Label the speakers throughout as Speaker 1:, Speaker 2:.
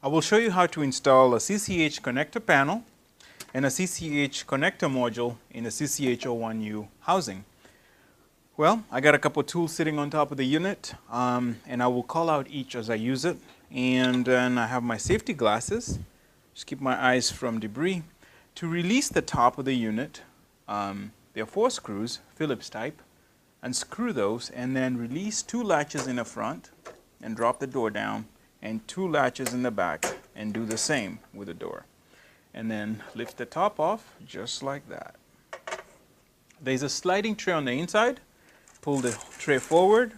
Speaker 1: I will show you how to install a CCH connector panel and a CCH connector module in a CCH01U housing. Well, I got a couple of tools sitting on top of the unit, and I will call out each as I use it. And then I have my safety glasses, just keep my eyes from debris. To release the top of the unit, there are 4 screws, Phillips type. Unscrew those and then release 2 latches in the front and drop the door down, and 2 latches in the back and do the same with the door. And then lift the top off just like that. There's a sliding tray on the inside. Pull the tray forward.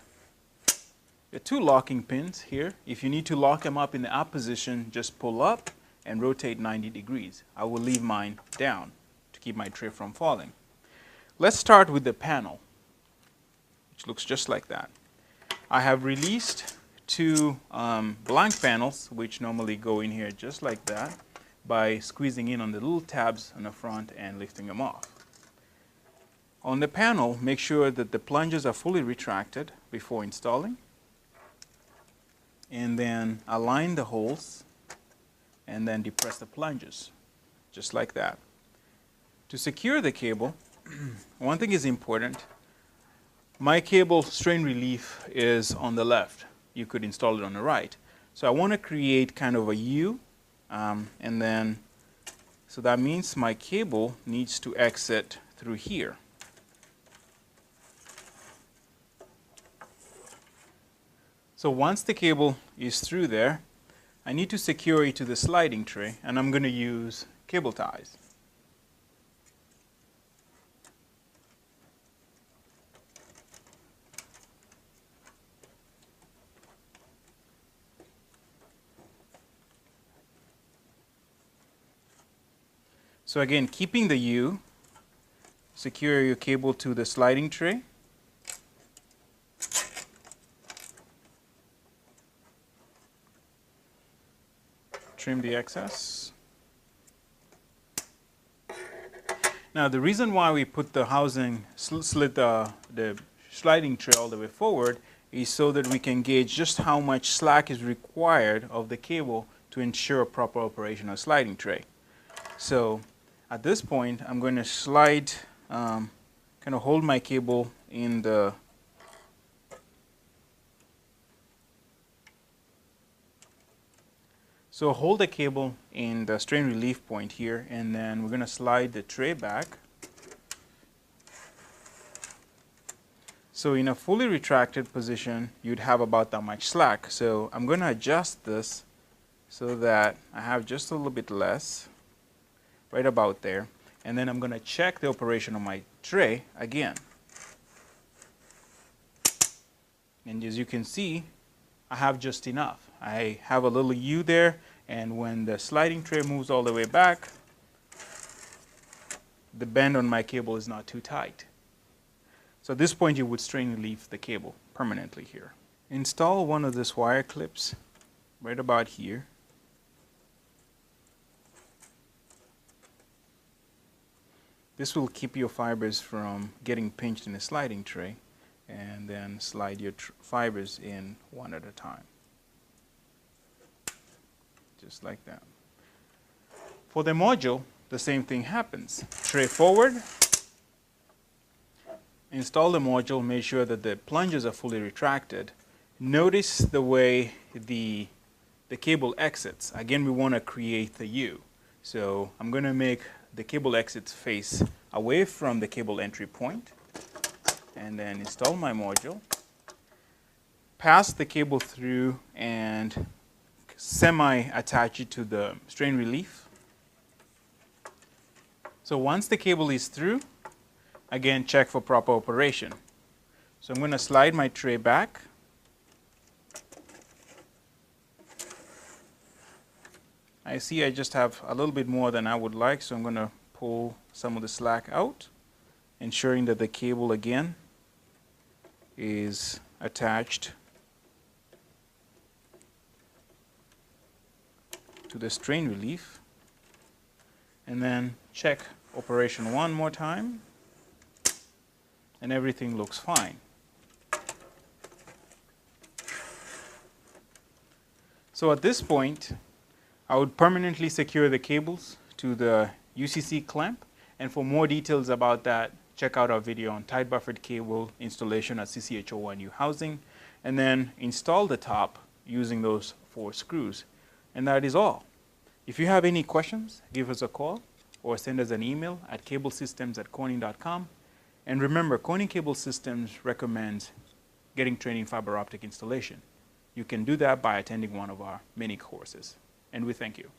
Speaker 1: There are 2 locking pins here. If you need to lock them up in the up position, just pull up and rotate 90 degrees. I will leave mine down to keep my tray from falling. Let's start with the panel, which looks just like that. I have released 2 blank panels, which normally go in here just like that, by squeezing in on the little tabs on the front and lifting them off. On the panel, make sure that the plungers are fully retracted before installing, and then align the holes and then depress the plungers just like that. To secure the cable, one thing is important. My cable strain relief is on the left. You could install it on the right. So I want to create kind of a U, and then, so that means my cable needs to exit through here. So once the cable is through there, I need to secure it to the sliding tray, and I'm going to use cable ties. So again, keeping the U, secure your cable to the sliding tray. Trim the excess. Now the reason why we put the housing, slid the sliding tray all the way forward is so that we can gauge just how much slack is required of the cable to ensure proper operation of sliding tray. So at this point, I'm going to slide, kind of hold my cable in the So hold the cable in the strain relief point here, and then we're going to slide the tray back. So in a fully retracted position, you'd have about that much slack. So I'm going to adjust this so that I have just a little bit less, right about there. And then I'm going to check the operation of my tray again. And as you can see, I have just enough. I have a little U there, and when the sliding tray moves all the way back, the bend on my cable is not too tight. So at this point, you would strain relieve the cable permanently here. Install one of these wire clips right about here. This will keep your fibers from getting pinched in the sliding tray, and then slide your fibers in one at a time. Just like that. For the module, the same thing happens. Tray forward, install the module, make sure that the plungers are fully retracted. Notice the way the cable exits. Again, we want to create the U. So I'm going to make the cable exits face away from the cable entry point, and then install my module, pass the cable through and semi-attach it to the strain relief. So once the cable is through, again check for proper operation. So I'm going to slide my tray back. I see I just have a little bit more than I would like, so I'm going to pull some of the slack out, ensuring that the cable again is attached to the strain relief, and then check operation one more time, and everything looks fine. So at this point, I would permanently secure the cables to the UCC clamp, and for more details about that, check out our video on tight buffered cable installation at CCH01U housing, and then install the top using those 4 screws. And that is all. If you have any questions, give us a call or send us an email at cablesystems@corning.com. And remember, Corning Cable Systems recommends getting training in fiber optic installation. You can do that by attending one of our many courses. And we thank you.